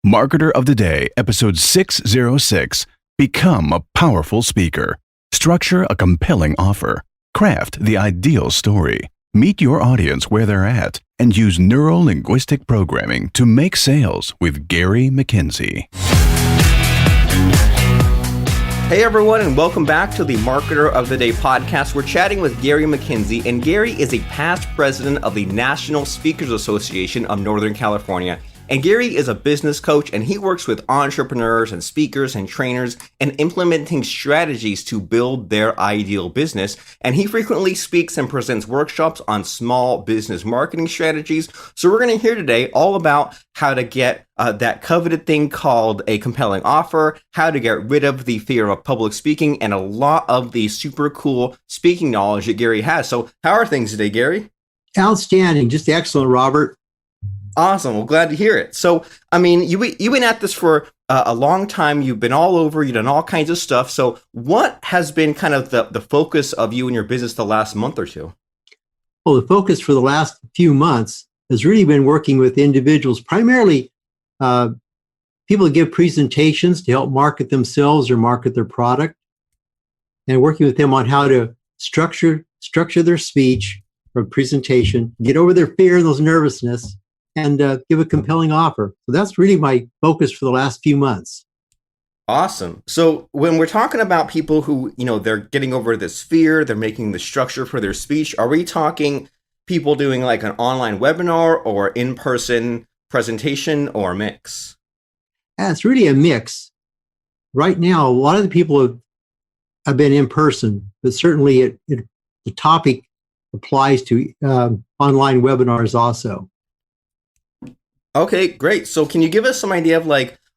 Marketer of the Day, episode 606. Become a powerful speaker. Structure a compelling offer. Craft the ideal story. Meet your audience where they're at and use neuro-linguistic programming to make sales with Gary McKinsey. Hey everyone, and welcome back to the Marketer of the Day podcast. We're chatting with Gary McKinsey, and Gary is a past president of the National Speakers Association of Northern California. And Gary is a business coach, and he works with entrepreneurs and speakers and trainers in implementing strategies to build their ideal business. And he frequently speaks and presents workshops on small business marketing strategies. So we're going to hear today all about how to get that coveted thing called a compelling offer, how to get rid of the fear of public speaking, and a lot of the super cool speaking knowledge that Gary has. So how are things today, Gary? Outstanding. Just excellent, Robert. Awesome. Well, glad to hear it. So, I mean, you've been at this for a long time. You've been all over. You've done all kinds of stuff. So what has been kind of the focus of you and your business the last month or two? Well, the focus for the last few months has really been working with individuals, primarily people that give presentations to help market themselves or market their product, and working with them on how to structure their speech or presentation, get over their fear and those nervousness, and give a compelling offer. So that's really my focus for the last few months. Awesome. So when we're talking about people who, they're getting over this fear, they're making the structure for their speech, are we talking people doing like an online webinar or in-person presentation or a mix? It's really a mix. Right now, a lot of the people have been in person, but certainly the topic applies to online webinars also. Okay, great. So can you give us some idea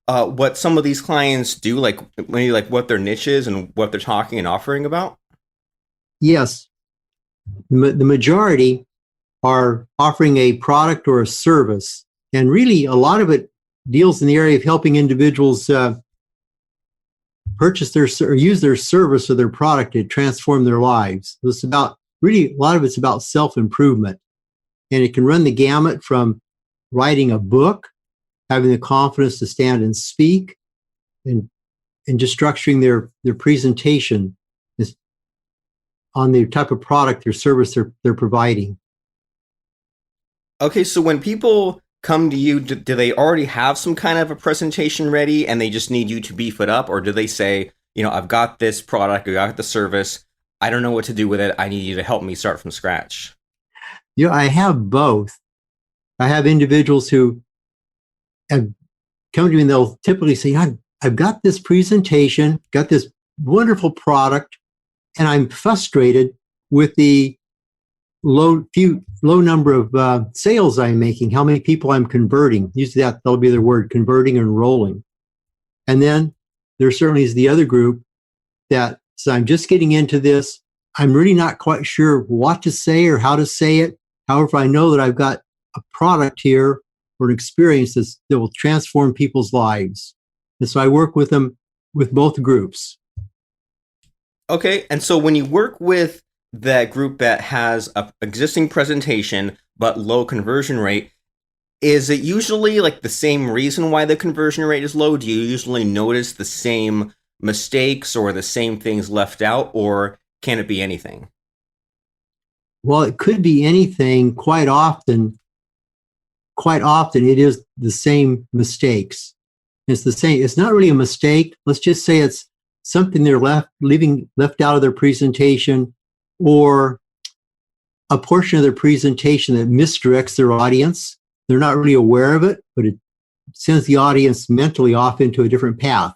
of what some of these clients do, maybe what their niche is and what they're talking and offering about? Yes. The majority are offering a product or a service. And really, a lot of it deals in the area of helping individuals purchase or use their service or their product to transform their lives. It's about, really, a lot of it's about self-improvement. And it can run the gamut from writing a book, having the confidence to stand and speak, and just structuring their presentation on the type of product or service they're providing. Okay, so when people come to you, do they already have some kind of a presentation ready and they just need you to beef it up? Or do they say, I've got this product, I got the service, I don't know what to do with it, I need you to help me start from scratch? I have both. I have individuals who have come to me and they'll typically say, I've got this presentation, got this wonderful product, and I'm frustrated with the low number of sales I'm making, how many people I'm converting. Usually that'll be their word, converting and enrolling. And then there certainly is the other group that says, I'm just getting into this. I'm really not quite sure what to say or how to say it. However, I know that I've got a product here or an experience that will transform people's lives. And so I work with them, with both groups. Okay. And so when you work with that group that has an existing presentation but low conversion rate, is it usually the same reason why the conversion rate is low? Do you usually notice the same mistakes or the same things left out, or can it be anything? Well, it could be anything. Quite often it is the same mistakes. It's the same. It's not really a mistake. Let's just say it's something they're left out of their presentation, or a portion of their presentation that misdirects their audience. They're not really aware of it, but it sends the audience mentally off into a different path.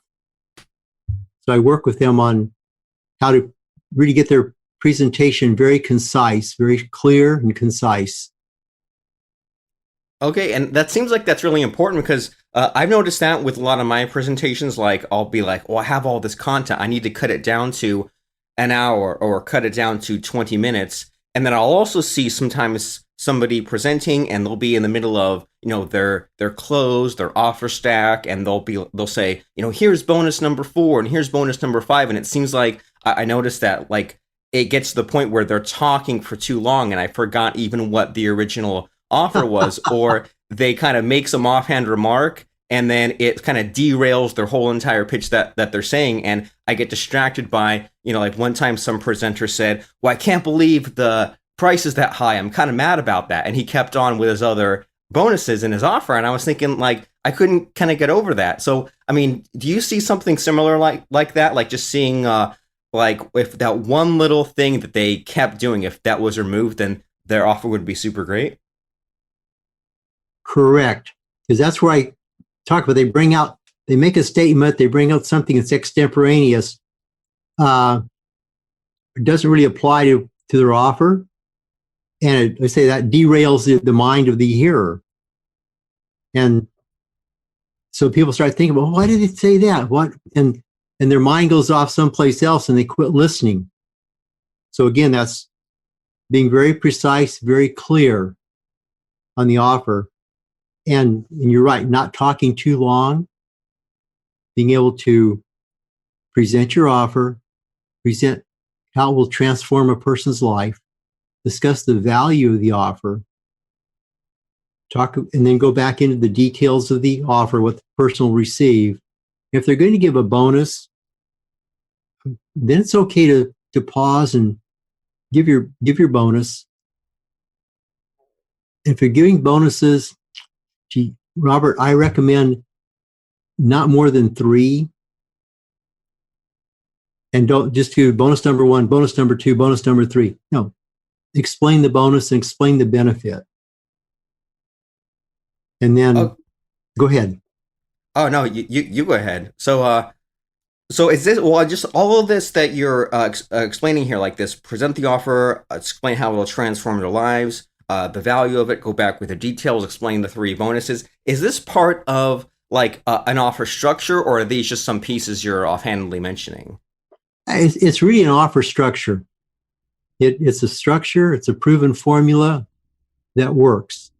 So I work with them on how to really get their presentation very concise, very clear and concise. Okay, and that seems like that's really important because I've noticed that with a lot of my presentations, I'll be like, well, I have all this content, I need to cut it down to an hour or cut it down to 20 minutes. And then I'll also see sometimes somebody presenting and they'll be in the middle of, their close, their offer stack, and they'll say, here's bonus number 4 and here's bonus number 5. And it seems like I noticed that it gets to the point where they're talking for too long and I forgot even what the original offer was, or they kind of make some offhand remark and then it kind of derails their whole entire pitch that they're saying, and I get distracted by, like one time some presenter said, well, I can't believe the price is that high, I'm kind of mad about that, and he kept on with his other bonuses in his offer, and I was thinking, like, I couldn't kind of get over that. So I mean, do you see something similar like that, like just seeing like if that one little thing that they kept doing, if that was removed, then their offer would be super great? Correct. Because that's where I talk about, they make a statement, they bring out something that's extemporaneous. It doesn't really apply to their offer. And I say that derails the mind of the hearer. And so people start thinking, well, why did it say that? What? And their mind goes off someplace else and they quit listening. So again, that's being very precise, very clear on the offer. And you're right, not talking too long, being able to present your offer, present how it will transform a person's life, discuss the value of the offer, talk, and then go back into the details of the offer, what the person will receive. If they're going to give a bonus, then it's okay to pause and give your bonus. If you're giving bonuses, Robert, I recommend not more than 3. And don't just do bonus number 1, bonus number 2, bonus number 3. No, explain the bonus and explain the benefit. And then go ahead. Oh no, you go ahead. So is this, well, just all of this that you're explaining here, like this, present the offer, explain how it will transform their lives, the value of it, go back with the details, explain the 3 bonuses. Is this part of like an offer structure, or are these just some pieces you're offhandedly mentioning? It's really an offer structure. It's a structure. It's a proven formula that works.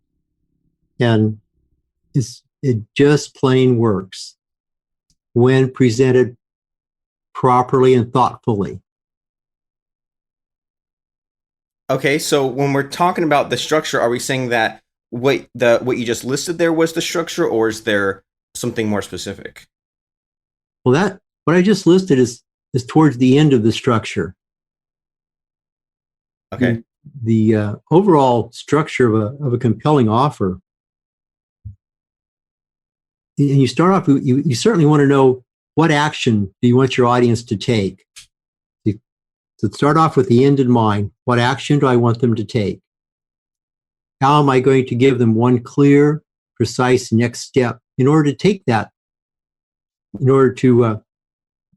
And it just plain works when presented properly and thoughtfully. Okay, so when we're talking about the structure, are we saying that what you just listed there was the structure, or is there something more specific? Well, what I just listed is towards the end of the structure. Okay. The overall structure of a compelling offer. And you start off, you certainly want to know, what action do you want your audience to take? So start off with the end in mind. What action do I want them to take? How am I going to give them one clear, precise next step in order to take that, in order to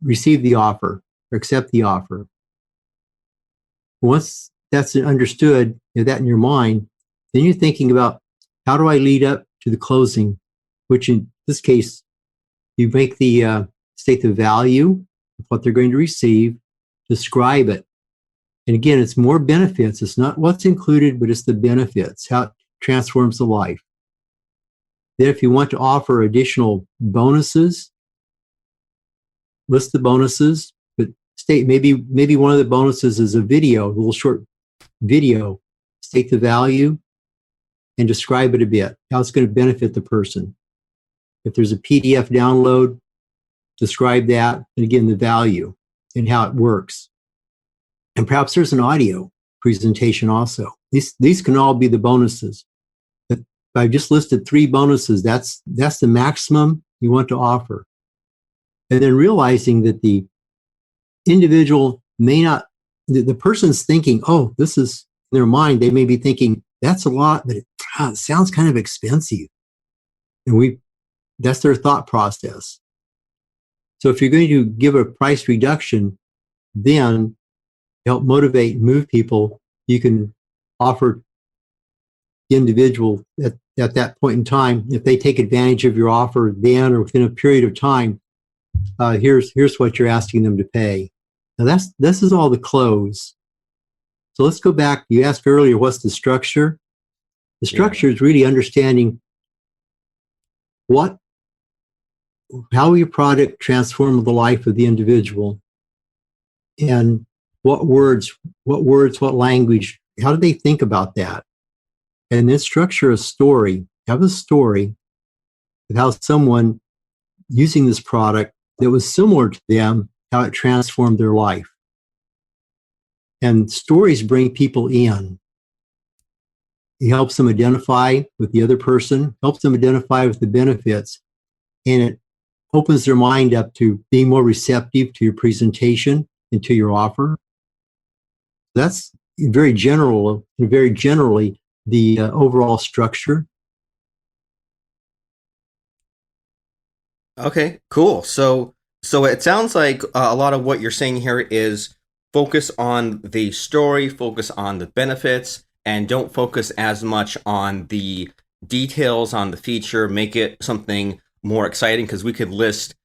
receive the offer or accept the offer? Once that's understood, that in your mind, then you're thinking about, how do I lead up to the closing, which in this case, you make state the value of what they're going to receive, describe it. And again, it's more benefits. It's not what's included, but it's the benefits, how it transforms the life. Then if you want to offer additional bonuses, list the bonuses, but state maybe one of the bonuses is a little short video, state the value and describe it a bit, how it's going to benefit the person. If there's a PDF download, describe that, and again, the value and how it works. And perhaps there's an audio presentation also. These can all be the bonuses. But I've just listed 3 bonuses. That's the maximum you want to offer. And then realizing that the individual may not, the person's thinking, oh, this is in their mind, they may be thinking, that's a lot, but it sounds kind of expensive. And that's their thought process. So if you're going to give a price reduction, then help motivate and move people, you can offer the individual at that point in time, if they take advantage of your offer then or within a period of time, here's what you're asking them to pay. Now this is all the close. So let's go back. You asked earlier, what's the structure? The structure is really understanding how your product transforms the life of the individual, and what words, what language, how do they think about that? And then structure a story. Have a story of how someone using this product that was similar to them, how it transformed their life. And stories bring people in. It helps them identify with the other person, helps them identify with the benefits, and it opens their mind up to being more receptive to your presentation and to your offer. That's very generally the overall structure. Okay, cool. So it sounds like a lot of what you're saying here is focus on the story, focus on the benefits, and don't focus as much on the details on the feature. Make it something more exciting, because we could list,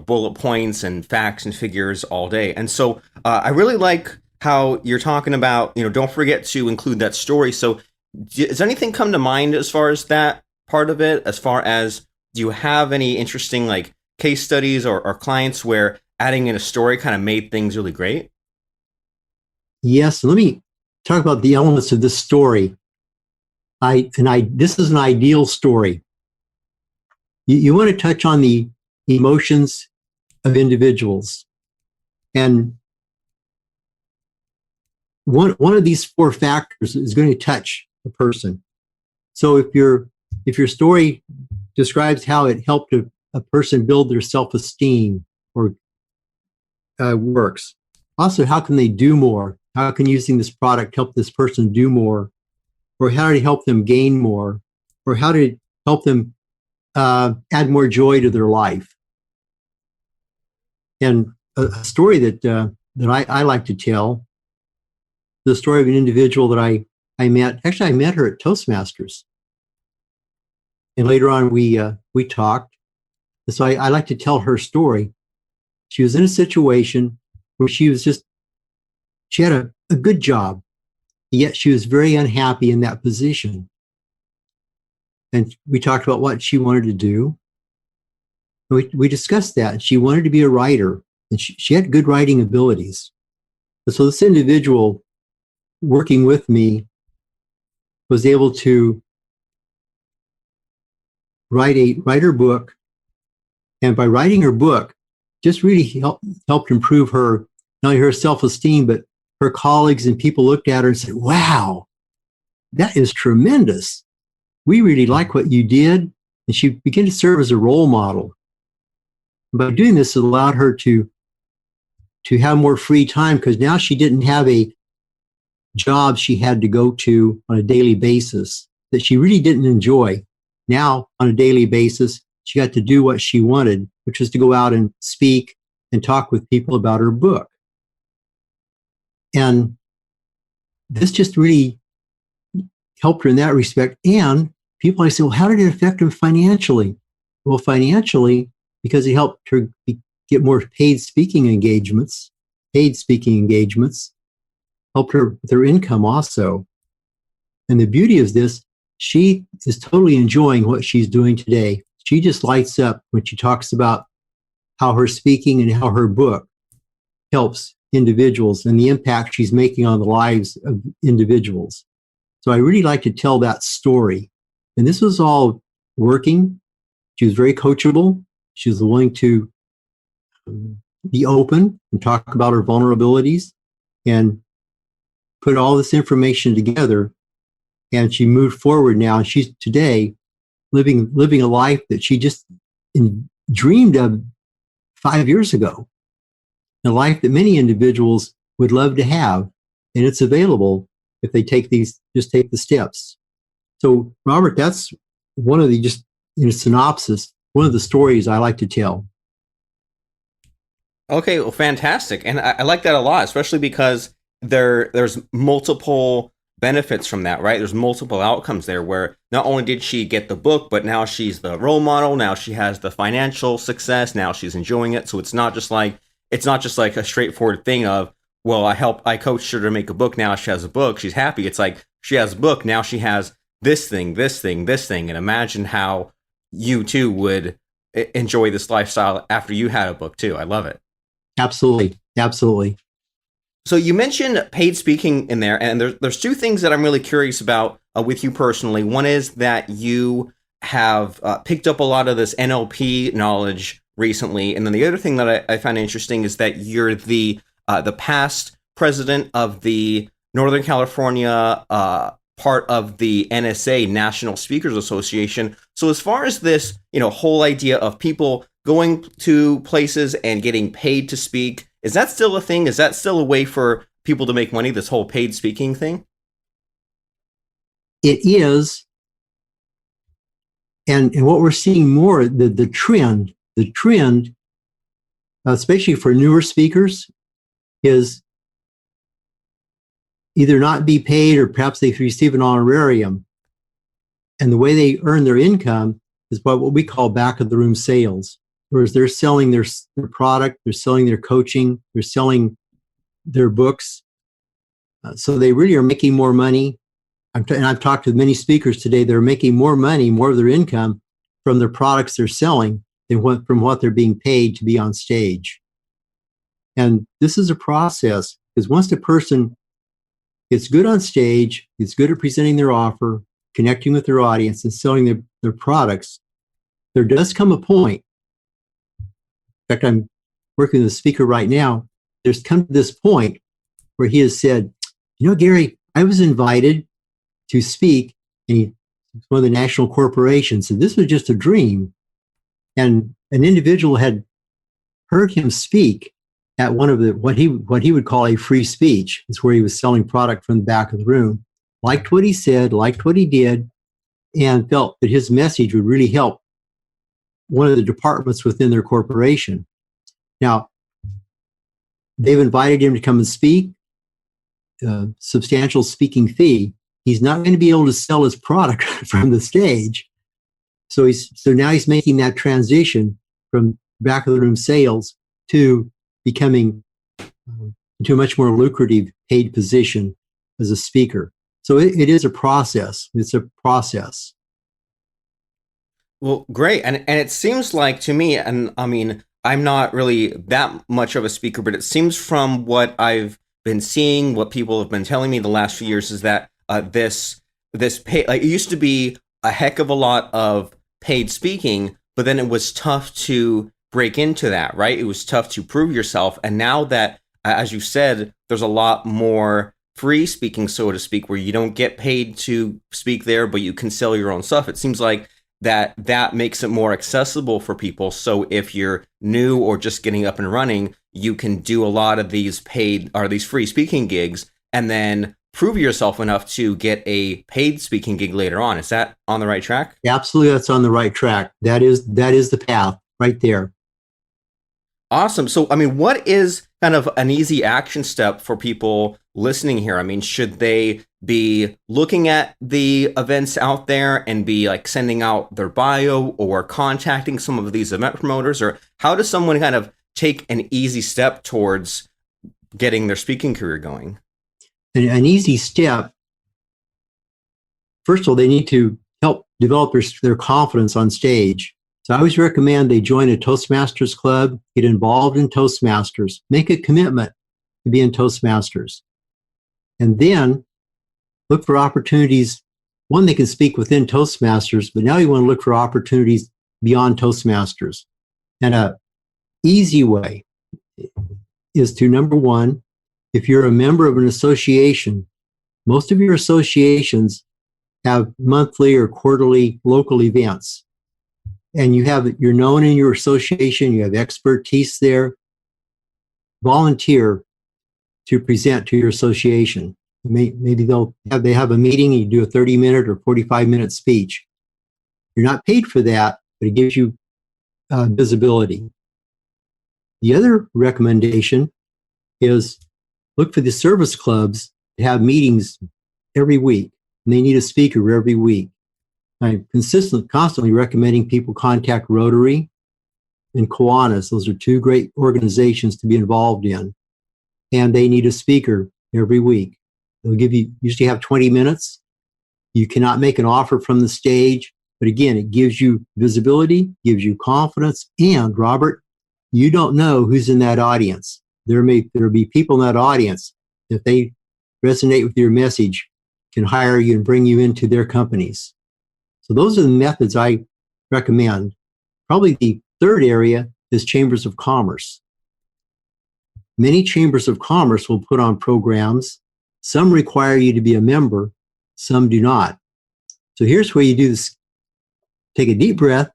bullet points and facts and figures all day. And so I really like how you're talking about, don't forget to include that story. So does anything come to mind as far as that part of it? As far as, do you have any interesting like case studies or clients where adding in a story kind of made things really great? Yes. Let me talk about the elements of this story. This is an ideal story. You want to touch on the emotions of individuals. And one of these four factors is going to touch a person. So if your story describes how it helped a person build their self-esteem or works, also how can they do more? How can using this product help this person do more? Or how to help them gain more? Or how to help them add more joy to their life? And a story that I like to tell, the story of an individual that I met. Actually, I met her at Toastmasters, and later on we talked. And so I like to tell her story. She was in a situation where she had a good job, yet she was very unhappy in that position. And we talked about what she wanted to do. We discussed that. She wanted to be a writer, and she had good writing abilities. And so this individual working with me was able to write her book. And by writing her book, just really helped improve her, not only her self-esteem, but her colleagues and people looked at her and said, wow, that is tremendous. We really like what you did. And she began to serve as a role model. By doing this, it allowed her to have more free time, because now she didn't have a job she had to go to on a daily basis that she really didn't enjoy. Now, on a daily basis, she got to do what she wanted, which was to go out and speak and talk with people about her book. And this just really helped her in that respect. And people, I say, well, how did it affect her financially? Well, financially, because it helped her get more paid speaking engagements, helped her with her income also. And the beauty of this, she is totally enjoying what she's doing today. She just lights up when she talks about how her speaking and how her book helps individuals and the impact she's making on the lives of individuals. So I really like to tell that story. And this was all working. She was very coachable. She was willing to be open and talk about her vulnerabilities and put all this information together. And she moved forward now. And she's today living a life that she just dreamed of 5 years ago. A life that many individuals would love to have. And it's available if they take the steps. So, Robert, that's one of the, just in a synopsis, one of the stories I like to tell. Okay, well, fantastic. And I like that a lot, especially because there's multiple benefits from that, right? There's multiple outcomes there where not only did she get the book, but now she's the role model. Now she has the financial success. Now she's enjoying it. So it's not just like a straightforward thing of, well, I coached her to make a book. Now she has a book. She's happy. It's like she has a book. Now she has this thing, this thing, this thing. And imagine how you too would enjoy this lifestyle after you had a book too. I love it. Absolutely. Absolutely. So you mentioned paid speaking in there, and there's two things that I'm really curious about with you personally. One is that you have picked up a lot of this NLP knowledge recently. And then the other thing that I find interesting is that you're the past president of the Northern California part of the NSA, National Speakers Association. So as far as this, whole idea of people going to places and getting paid to speak, is that still a thing? Is that still a way for people to make money, this whole paid speaking thing? It is. And what we're seeing more, the trend, especially for newer speakers, is either not be paid or perhaps they receive an honorarium. And the way they earn their income is by what we call back of the room sales, whereas they're selling their product, they're selling their coaching, they're selling their books. So they really are making more money. And I've talked to many speakers today. They're making more money, more of their income from their products they're selling than from what they're being paid to be on stage. And this is a process, because once the person gets good on stage, gets good at presenting their offer, connecting with their audience, and selling their products, there does come a point. In fact, I'm working with a speaker right now. There's come to this point where he has said, Gary, I was invited to speak, and he's one of the national corporations, and this was just a dream. And an individual had heard him speak at one of the what he would call a free speech. It's where he was selling product from the back of the room, liked what he said, liked what he did, and felt that his message would really help one of the departments within their corporation. Now, they've invited him to come and speak, substantial speaking fee. He's not going to be able to sell his product from the stage. So now he's making that transition from back of the room sales to becoming into a much more lucrative paid position as a speaker. So it is a process. It's a process. Well, great. And it seems like to me, and I mean, I'm not really that much of a speaker, but it seems from what I've been seeing, what people have been telling me the last few years, is that this pay, like, it used to be a heck of a lot of paid speaking, but then it was tough to break into that, right? It was tough to prove yourself. And now that, as you said, there's a lot more free speaking, so to speak, where you don't get paid to speak there, but you can sell your own stuff. It seems like that makes it more accessible for people. So if you're new or just getting up and running, you can do a lot of these paid or these free speaking gigs and then prove yourself enough to get a paid speaking gig later on. Is that on the right track? Absolutely, that's on the right track. That is the path right there. Awesome. So, I mean, what is kind of an easy action step for people listening here? I mean, should they be looking at the events out there and be like sending out their bio or contacting some of these event promoters? Or how does someone kind of take an easy step towards getting their speaking career going? An easy step, first of all, they need to help develop their confidence on stage. So I always recommend they join a Toastmasters club, get involved in Toastmasters, make a commitment to be in Toastmasters, and then look for opportunities. One, they can speak within Toastmasters, but now you want to look for opportunities beyond Toastmasters. And a easy way is to, number one, if you're a member of an association, most of your associations have monthly or quarterly local events. And you're known in your association, you have expertise there. Volunteer to present to your association. Maybe they have a meeting and you do a 30-minute or 45-minute speech. You're not paid for that, but it gives you visibility. The other recommendation is look for the service clubs that have meetings every week, and they need a speaker every week. I'm constantly recommending people contact Rotary and Kiwanis. Those are two great organizations to be involved in. And they need a speaker every week. They'll usually have 20 minutes. You cannot make an offer from the stage, but again, it gives you visibility, gives you confidence, and Robert, you don't know who's in that audience. There'll be people in that audience, if they resonate with your message, can hire you and bring you into their companies. So those are the methods I recommend. Probably the third area is chambers of commerce. Many chambers of commerce will put on programs. Some require you to be a member, some do not. So here's where you do this. Take a deep breath,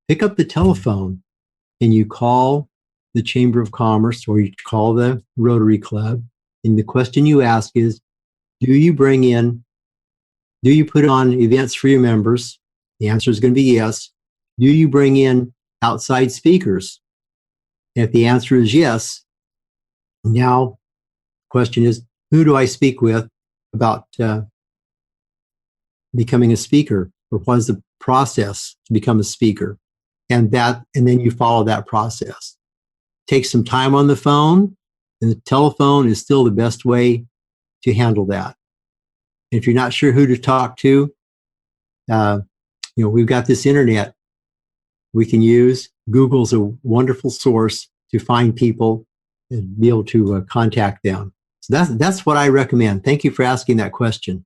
pick up the telephone, and you call the Chamber of Commerce or you call the Rotary Club. And the question you ask is, do you put on events for your members? The answer is going to be yes. Do you bring in outside speakers? And if the answer is yes, now the question is, who do I speak with about becoming a speaker? Or what is the process to become a speaker? And then you follow that process. Take some time on the phone, and the telephone is still the best way to handle that. If you're not sure who to talk to, we've got this internet we can use. Google's a wonderful source to find people and be able to contact them. So that's what I recommend. Thank you for asking that question.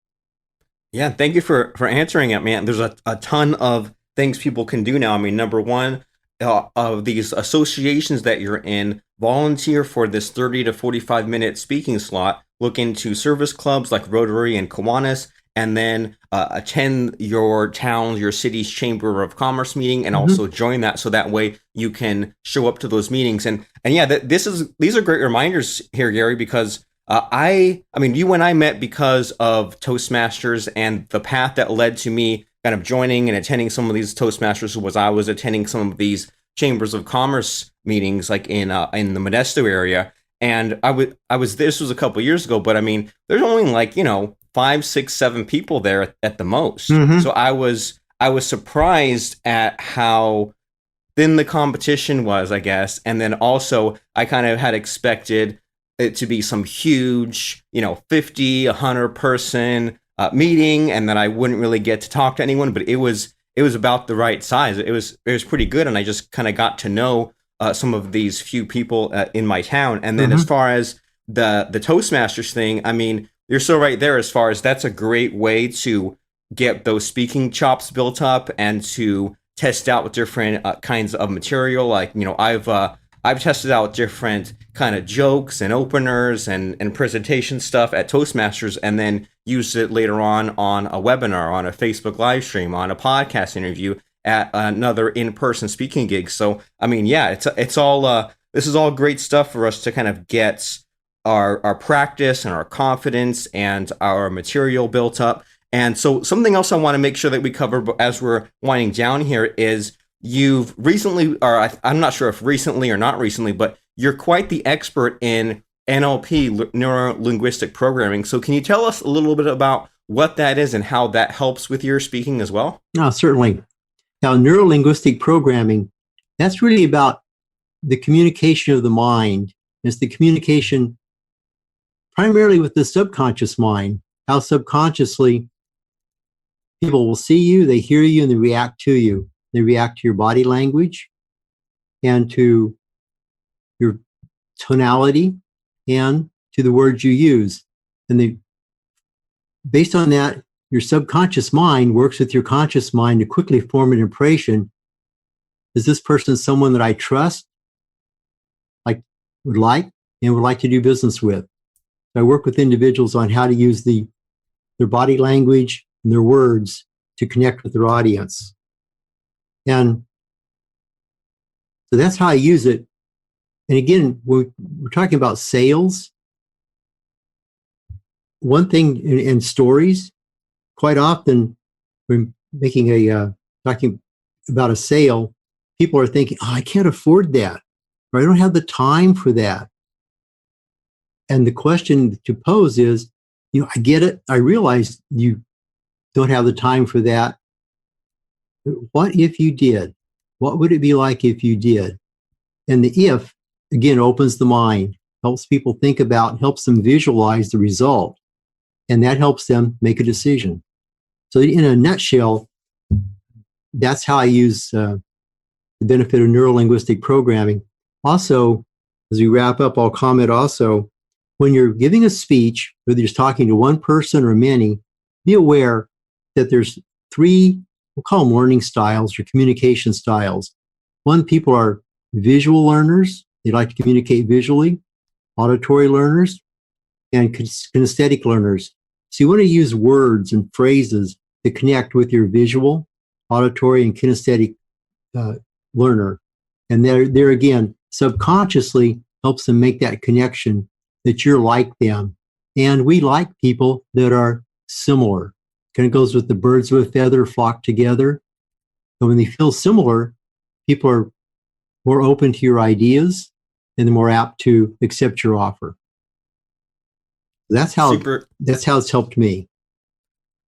Yeah, thank you for answering it, man. There's a ton of things people can do now. I mean, number one, of these associations that you're in, volunteer for this 30 to 45-minute speaking slot. Look into service clubs like Rotary and Kiwanis, and then attend your town, your city's Chamber of Commerce meeting, and also join that, so that way you can show up to those meetings. And yeah, these are great reminders here, Gary, because I mean, you and I met because of Toastmasters, and the path that led to me kind of joining and attending some of these Toastmasters was I was attending some of these Chambers of Commerce meetings, like in the Modesto area. And I was this was a couple of years ago, but I mean, there's only like 5, 6, 7 people there at the most. So I was surprised at how thin the competition was, I guess. And then also I kind of had expected it to be some huge, 50, 100 person meeting, and then I wouldn't really get to talk to anyone, but it was about the right size. It was pretty good. And I just kind of got to know some of these few people in my town. And then as far as the Toastmasters thing, I mean, you're so right there as far as that's a great way to get those speaking chops built up and to test out with different kinds of material. Like, I've tested out different kind of jokes and openers and presentation stuff at Toastmasters, and then used it later on a webinar, on a Facebook live stream, on a podcast interview, at another in-person speaking gig. So, I mean, yeah, it's all this is all great stuff for us to kind of get our practice and our confidence and our material built up. And so something else I want to make sure that we cover as we're winding down here is you've recently, or I'm not sure if recently or not recently, but you're quite the expert in NLP, neuro-linguistic programming. So can you tell us a little bit about what that is and how that helps with your speaking as well? Certainly. Now, neuro-linguistic programming, that's really about the communication of the mind. It's the communication primarily with the subconscious mind, how subconsciously people will see you, they hear you, and they react to you. They react to your body language and to your tonality and to the words you use. And based on that, your subconscious mind works with your conscious mind to quickly form an impression. Is this person someone that I trust, would like to do business with? So I work with individuals on how to use their body language and their words to connect with their audience. And so that's how I use it. And again, we're talking about sales. One thing in stories, quite often when talking about a sale, people are thinking, I can't afford that, or I don't have the time for that. And the question to pose is, I get it. I realize you don't have the time for that. What if you did? What would it be like if you did? And the if, again, opens the mind, helps people think about, helps them visualize the result, and that helps them make a decision. So in a nutshell, that's how I use the benefit of neuro-linguistic programming. Also, as we wrap up, I'll comment also, when you're giving a speech, whether you're talking to one person or many, be aware that there's 3 we'll call them learning styles or communication styles. One, people are visual learners. They like to communicate visually. Auditory learners and kinesthetic learners. So you want to use words and phrases to connect with your visual, auditory, and kinesthetic learner. And there again, subconsciously helps them make that connection that you're like them. And we like people that are similar. Kind of goes with the birds of a feather flock together. And when they feel similar, people are more open to your ideas and they're more apt to accept your offer. That's how it's helped me.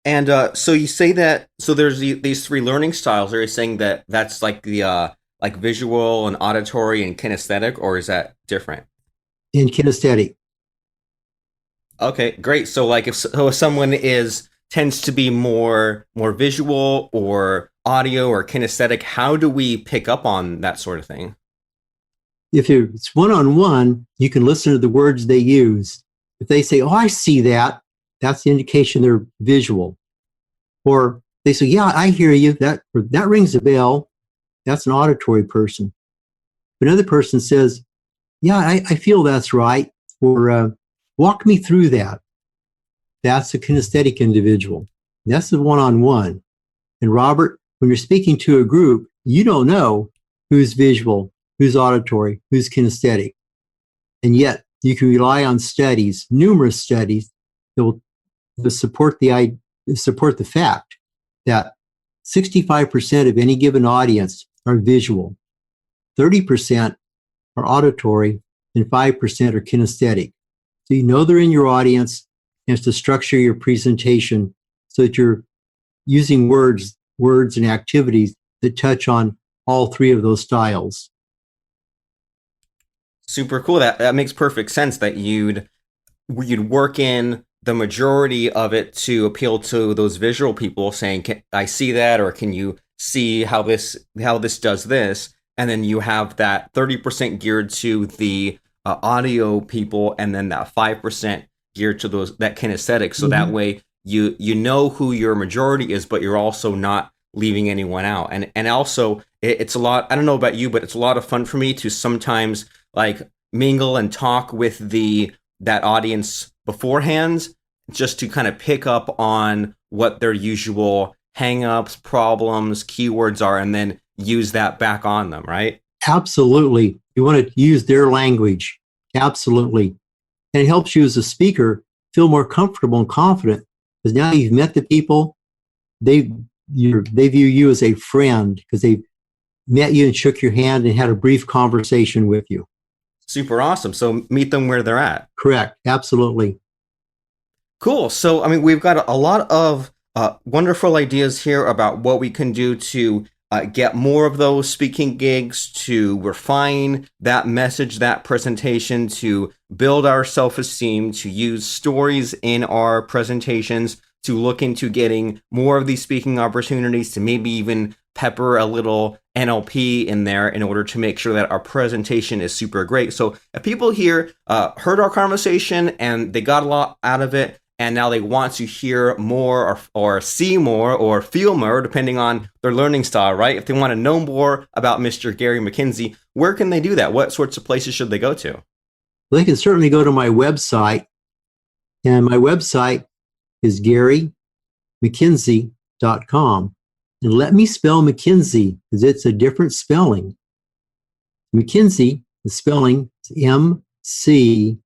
And so you say that, so there's these three learning styles. Are you saying that that's like the like visual and auditory and kinesthetic, or is that different? In kinesthetic. Okay, great. So like if someone tends to be more visual or audio or kinesthetic, how do we pick up on that sort of thing? If it's one-on-one, you can listen to the words they use. If they say, "Oh, I see that," that's the indication they're visual. Or they say, "Yeah, I hear you. That rings a bell." That's an auditory person. If another person says, "Yeah, I feel that's right," or "Walk me through that," that's a kinesthetic individual. That's the one-on-one. And Robert, when you're speaking to a group, you don't know who's visual, who's auditory, who's kinesthetic. And yet you can rely on studies, numerous studies, that will support the fact that 65% of any given audience are visual, 30% are auditory, and 5% are kinesthetic. So you know they're in your audience, and it's to structure your presentation so that you're using words and activities that touch on all three of those styles. Super cool. That makes perfect sense that you'd work in the majority of it to appeal to those visual people, saying, "Can I see that?" or "Can you see how this does this?" And then you have that 30% geared to the audio people, and then that 5% geared to that kinesthetic. So that way you know who your majority is, but you're also not leaving anyone out. And also it's a lot, I don't know about you, but it's a lot of fun for me to sometimes like mingle and talk with that audience beforehand, just to kind of pick up on what their usual hangups, problems, keywords are, and then use that back on them, right? Absolutely. You want to use their language. Absolutely. And it helps you as a speaker feel more comfortable and confident because now you've met the people. They view you as a friend because they met you and shook your hand and had a brief conversation with you. Super awesome. So meet them where they're at. Correct. Absolutely. Cool. So, I mean, we've got a lot of wonderful ideas here about what we can do to get more of those speaking gigs, to refine that message, that presentation, to build our self-esteem, to use stories in our presentations, to look into getting more of these speaking opportunities, to maybe even pepper a little NLP in there in order to make sure that our presentation is super great. So if people here heard our conversation and they got a lot out of it, and now they want to hear more or see more or feel more, depending on their learning style, right? If they want to know more about Mr. Gary McKinsey, where can they do that? What sorts of places should they go to? Well, they can certainly go to my website. And my website is GaryMcKinsey.com. And let me spell McKinsey because it's a different spelling. McKinsey, the spelling is McKinsey.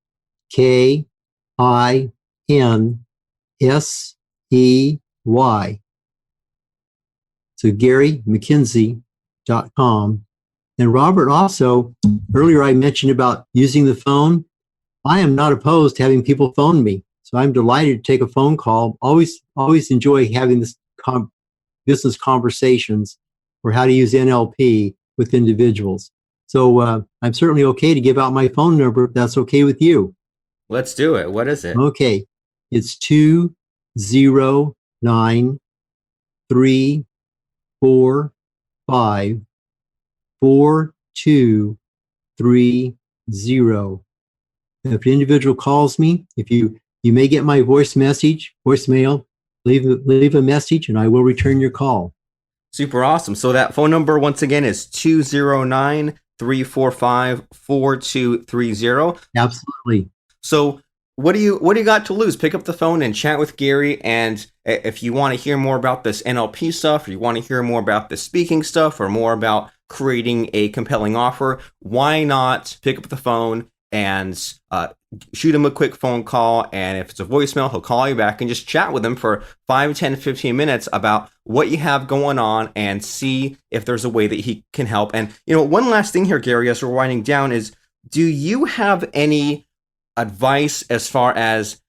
So GaryMcKinsey.com. And Robert, also, earlier I mentioned about using the phone. I am not opposed to having people phone me. So I'm delighted to take a phone call. Always enjoy having this business conversations or how to use NLP with individuals. So I'm certainly okay to give out my phone number if that's okay with you. Let's do it. What is it? Okay. It's 209-345-4230. If an individual calls me, if you may get my voicemail, leave a message and I will return your call. Super awesome. So that phone number, once again, is 209-345-4230. Absolutely. So what do you got to lose? Pick up the phone and chat with Gary. And if you want to hear more about this NLP stuff, or you want to hear more about the speaking stuff, or more about creating a compelling offer, why not pick up the phone and shoot him a quick phone call? And if it's a voicemail, he'll call you back and just chat with him for 5, 10, 15 minutes about what you have going on and see if there's a way that he can help. And, one last thing here, Gary, as we're winding down is, do you have any advice as far as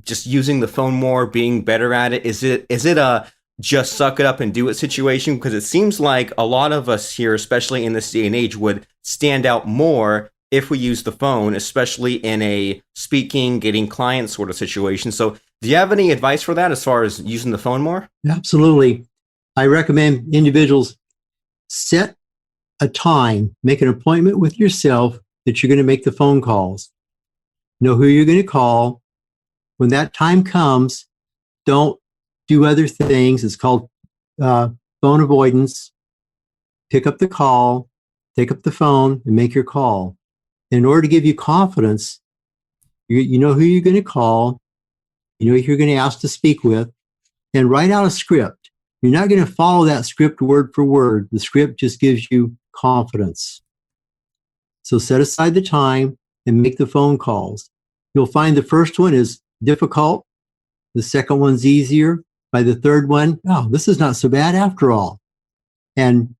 just using the phone more, being better at it? Is it a just suck it up and do it situation? Because it seems like a lot of us here, especially in this day and age, would stand out more if we use the phone, especially in a speaking, getting clients sort of situation. So do you have any advice for that as far as using the phone more? Absolutely. I recommend individuals set a time, make an appointment with yourself that you're going to make the phone calls. Know who you're going to call. When that time comes, don't do other things. It's called phone avoidance. Pick up the call, take up the phone, and make your call. In order to give you confidence, you know who you're going to call, you know who you're going to ask to speak with, and write out a script. You're not going to follow that script word for word. The script just gives you confidence. So set aside the time and make the phone calls. You'll find the first one is difficult. The second one's easier. By the third one, this is not so bad after all. And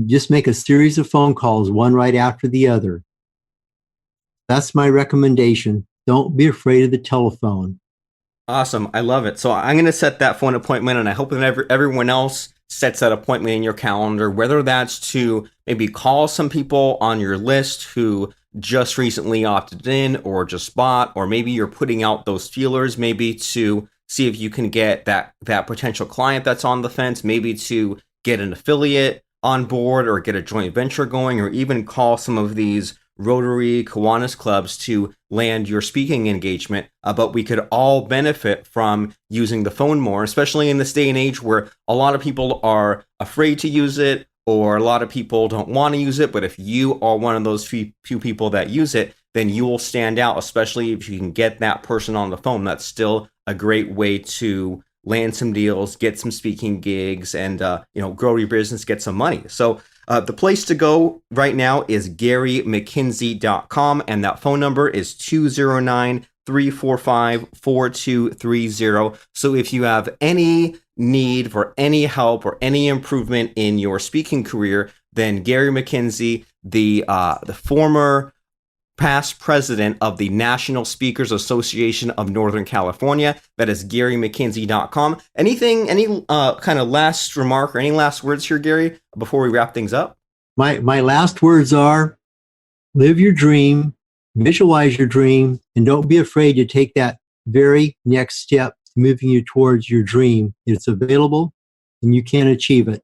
just make a series of phone calls, one right after the other. That's my recommendation. Don't be afraid of the telephone. Awesome. I love it. So I'm going to set that phone appointment, and I hope that everyone else sets that appointment in your calendar, whether that's to maybe call some people on your list who just recently opted in or just bought, or maybe you're putting out those feelers, maybe to see if you can get that potential client that's on the fence, maybe to get an affiliate on board or get a joint venture going, or even call some of these Rotary Kiwanis clubs to land your speaking engagement. But we could all benefit from using the phone more, especially in this day and age where a lot of people are afraid to use it, or a lot of people don't want to use it. But if you are one of those few people that use it, then you will stand out, especially if you can get that person on the phone. That's still a great way to land some deals, get some speaking gigs, and grow your business, get some money. So the place to go right now is GaryMcKinsey.com, and that phone number is 209-345-4230. So if you have any need for any help or any improvement in your speaking career, then Gary McKinsey, the former past president of the National Speakers Association of Northern California. That is GaryMcKinsey.com. Any kind of last remark or any last words here, Gary, before we wrap things up? My last words are, live your dream, visualize your dream, and don't be afraid to take that very next step moving you towards your dream. It's available and you can achieve it.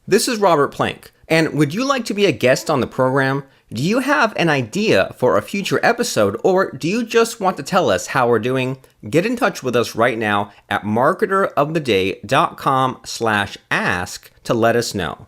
This is Robert Plank. And would you like to be a guest on the program? Do you have an idea for a future episode, or do you just want to tell us how we're doing? Get in touch with us right now at marketeroftheday.com/ask to let us know.